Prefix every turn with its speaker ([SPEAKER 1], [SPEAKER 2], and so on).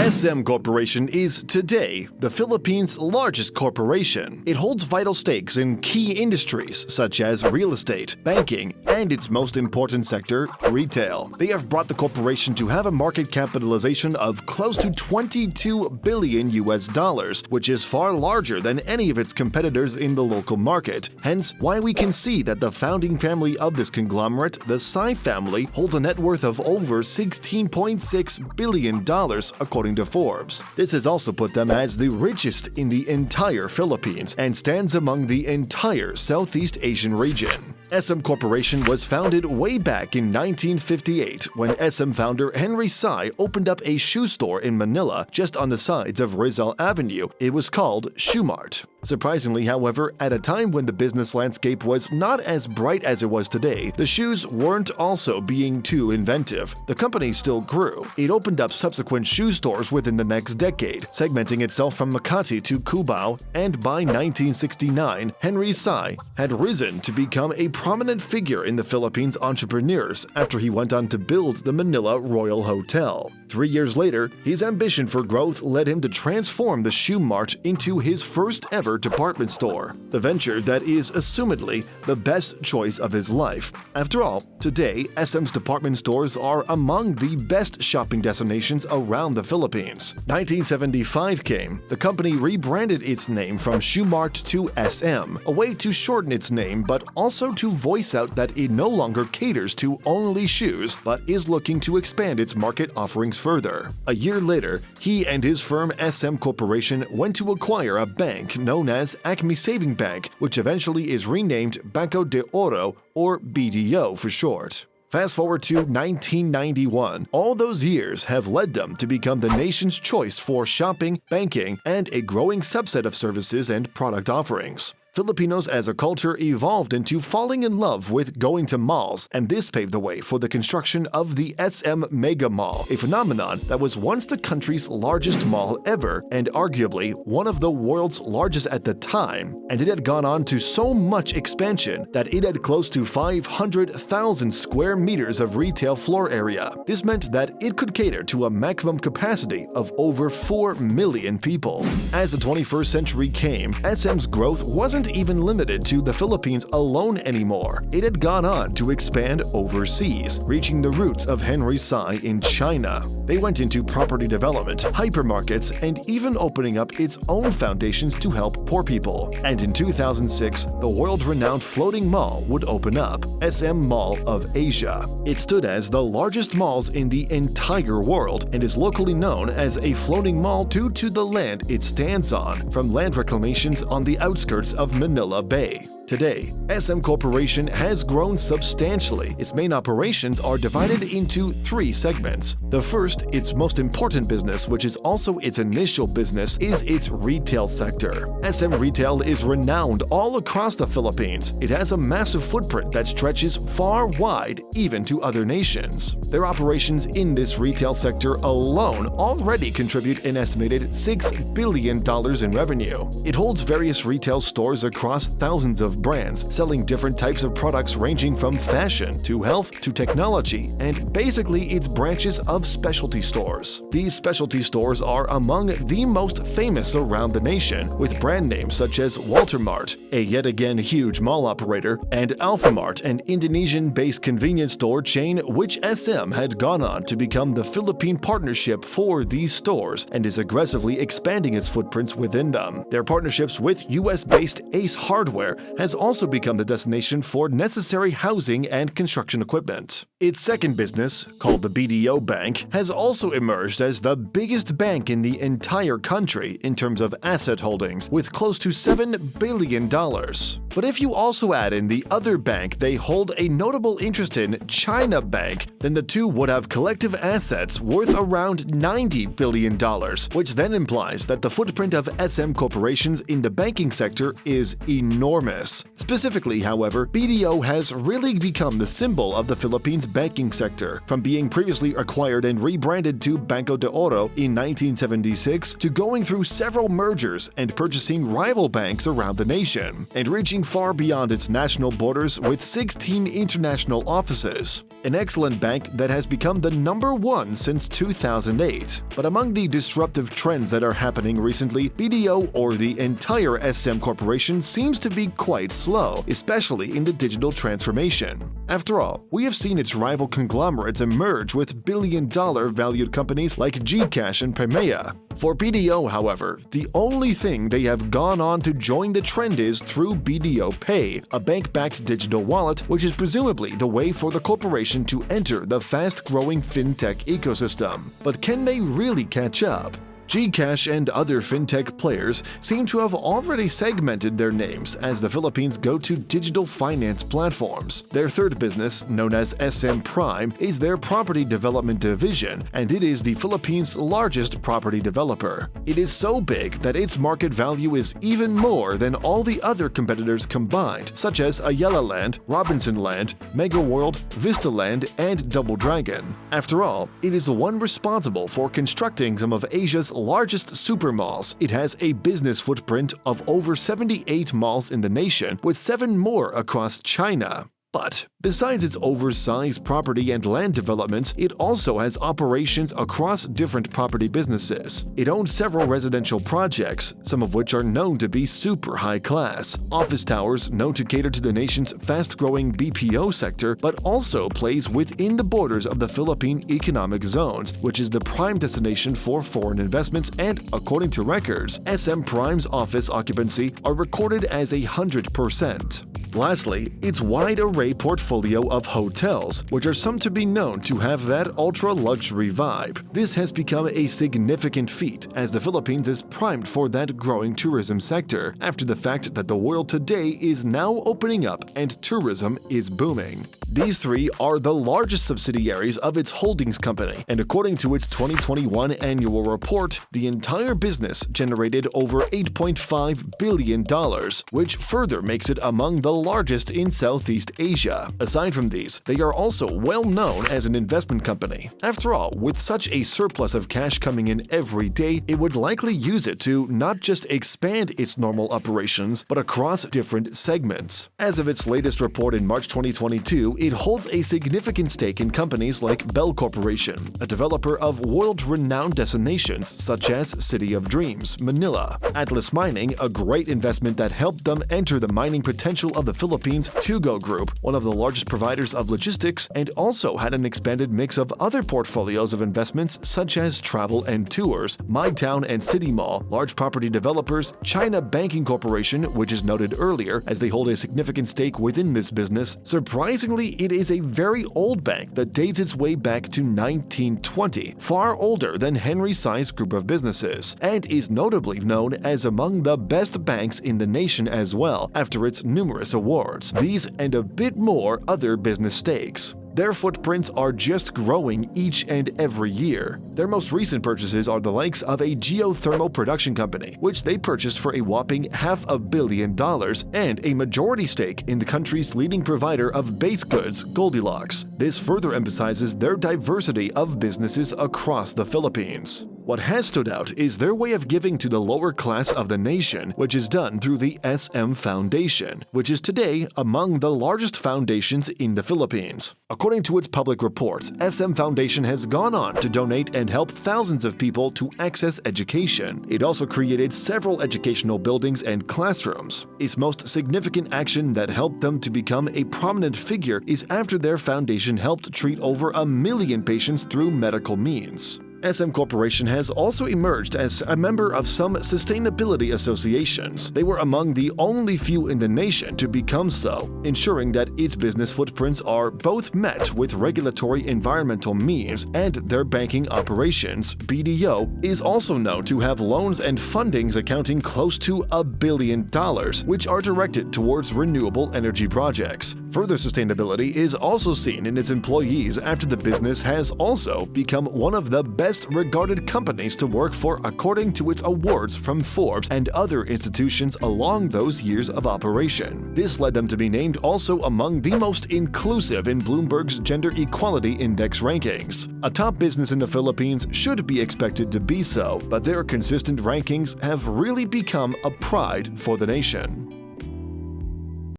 [SPEAKER 1] SM Corporation is today the Philippines' largest corporation. It holds vital stakes in key industries such as real estate, banking, and its most important sector, retail. They have brought the corporation to have a market capitalization of close to $22 billion, which is far larger than any of its competitors in the local market. Hence, why we can see that the founding family of this conglomerate, the Tsai family, holds a net worth of over $16.6 billion, according to Forbes. This has also put them as the richest in the entire Philippines and stands among the entire Southeast Asian region. SM Corporation was founded way back in 1958 when SM founder Henry Tsai opened up a shoe store in Manila just on the sides of Rizal Avenue. It was called Shoe Mart. Surprisingly, however, at a time when the business landscape was not as bright as it was today, the shoes weren't also being too inventive. The company still grew. It opened up subsequent shoe stores within the next decade, segmenting itself from Makati to Cubao, and by 1969, Henry Tsai had risen to become a prominent figure in the Philippines entrepreneurs after he went on to build the Manila Royal Hotel. 3 years later, his ambition for growth led him to transform the Shoe Mart into his first ever department store, the venture that is assumedly the best choice of his life. After all, today, SM's department stores are among the best shopping destinations around the Philippines. 1975 came, the company rebranded its name from Shoe Mart to SM, a way to shorten its name but also to voice out that it no longer caters to only shoes but is looking to expand its market offerings further. A year later, he and his firm SM Corporation went to acquire a bank known as Acme Saving Bank, which eventually is renamed Banco de Oro, or BDO for short. Fast forward to 1991. All those years have led them to become the nation's choice for shopping, banking, and a growing subset of services and product offerings. Filipinos as a culture evolved into falling in love with going to malls, and this paved the way for the construction of the SM Mega Mall, a phenomenon that was once the country's largest mall ever and arguably one of the world's largest at the time, and it had gone on to so much expansion that it had close to 500,000 square meters of retail floor area. This meant that it could cater to a maximum capacity of over 4 million people. As the 21st century came, SM's growth wasn't even limited to the Philippines alone anymore. It had gone on to expand overseas, reaching the roots of Henry Tsai in China. They went into property development, hypermarkets, and even opening up its own foundations to help poor people. And in 2006, the world-renowned floating mall would open up, SM Mall of Asia. It stood as the largest malls in the entire world and is locally known as a floating mall due to the land it stands on, from land reclamations on the outskirts of Manila Bay. Today, SM Corporation has grown substantially. Its main operations are divided into 3 segments. The first, its most important business, which is also its initial business, is its retail sector. SM Retail is renowned all across the Philippines. It has a massive footprint that stretches far wide, even to other nations. Their operations in this retail sector alone already contribute an estimated $6 billion in revenue. It holds various retail stores across thousands of brands, selling different types of products ranging from fashion to health to technology, and basically its branches of specialty stores. These specialty stores are among the most famous around the nation, with brand names such as Walter Mart, a yet again huge mall operator, and Alphamart, an Indonesian-based convenience store chain which SM had gone on to become the Philippine partnership for these stores and is aggressively expanding its footprints within them. Their partnerships with US-based Ace Hardware has also become the destination for necessary housing and construction equipment. Its second business, called the BDO Bank, has also emerged as the biggest bank in the entire country in terms of asset holdings, with close to $7 billion. But if you also add in the other bank they hold a notable interest in, China Bank, then the two would have collective assets worth around $90 billion, which then implies that the footprint of SM corporations in the banking sector is enormous. Specifically, however, BDO has really become the symbol of the Philippines banking sector, from being previously acquired and rebranded to Banco de Oro in 1976 to going through several mergers and purchasing rival banks around the nation, and reaching far beyond its national borders with 16 international offices. An excellent bank that has become the #1 since 2008. But among the disruptive trends that are happening recently, BDO, or the entire SM Corporation, seems to be quite slow, especially in the digital transformation. After all, we have seen its rival conglomerates emerge with billion-dollar valued companies like Gcash and Pemea. For BDO, however, the only thing they have gone on to join the trend is through BDO Pay, a bank-backed digital wallet, which is presumably the way for the corporation to enter the fast-growing fintech ecosystem. But can they really catch up? Gcash and other fintech players seem to have already segmented their names as the Philippines' go-to digital finance platforms. Their third business, known as SM Prime, is their property development division, and it is the Philippines' largest property developer. It is so big that its market value is even more than all the other competitors combined, such as Ayala Land, Robinson Land, Mega World, Vista Land, and Double Dragon. After all, it is the one responsible for constructing some of Asia's largest supermalls. It has a business footprint of over 78 malls in the nation, with 7 more across China. But besides its oversized property and land developments, it also has operations across different property businesses. It owns several residential projects, some of which are known to be super high class, office towers known to cater to the nation's fast-growing BPO sector, but also plays within the borders of the Philippine Economic Zones, which is the prime destination for foreign investments, and according to records, SM Prime's office occupancy are recorded as 100%. Lastly, its wide array portfolio of hotels, which are some to be known to have that ultra-luxury vibe. This has become a significant feat as the Philippines is primed for that growing tourism sector after the fact that the world today is now opening up and tourism is booming. These three are the largest subsidiaries of its holdings company, and according to its 2021 annual report, the entire business generated over $8.5 billion, which further makes it among the largest in Southeast Asia. Aside from these, they are also well known as an investment company. After all, with such a surplus of cash coming in every day, it would likely use it to not just expand its normal operations, but across different segments. As of its latest report in March 2022, it holds a significant stake in companies like Bell Corporation, a developer of world-renowned destinations such as City of Dreams, Manila, Atlas Mining, a great investment that helped them enter the mining potential of the Philippines, Tugo Group, one of the largest providers of logistics, and also had an expanded mix of other portfolios of investments such as travel and tours, MyTown and City Mall, large property developers, China Banking Corporation, which is noted earlier as they hold a significant stake within this business. Surprisingly, it is a very old bank that dates its way back to 1920, far older than Henry Sy's group of businesses, and is notably known as among the best banks in the nation as well after its numerous awards. These and a bit more other business stakes. Their footprints are just growing each and every year. Their most recent purchases are the likes of a geothermal production company, which they purchased for a whopping $500 million, and a majority stake in the country's leading provider of baked goods, Goldilocks. This further emphasizes their diversity of businesses across the Philippines. What has stood out is their way of giving to the lower class of the nation, which is done through the SM Foundation, which is today among the largest foundations in the Philippines. According to its public reports, SM Foundation has gone on to donate and help thousands of people to access education. It also created several educational buildings and classrooms. Its most significant action that helped them to become a prominent figure is after their foundation helped treat over 1 million patients through medical means. SM Corporation has also emerged as a member of some sustainability associations. They were among the only few in the nation to become so, ensuring that its business footprints are both met with regulatory environmental means, and their banking operations, BDO, is also known to have loans and fundings accounting close to $1 billion, which are directed towards renewable energy projects. Further sustainability is also seen in its employees after the business has also become one of the best best-regarded companies to work for according to its awards from Forbes and other institutions along those years of operation. This led them to be named also among the most inclusive in Bloomberg's Gender Equality Index rankings. A top business in the Philippines should be expected to be so, but their consistent rankings have really become a pride for the nation.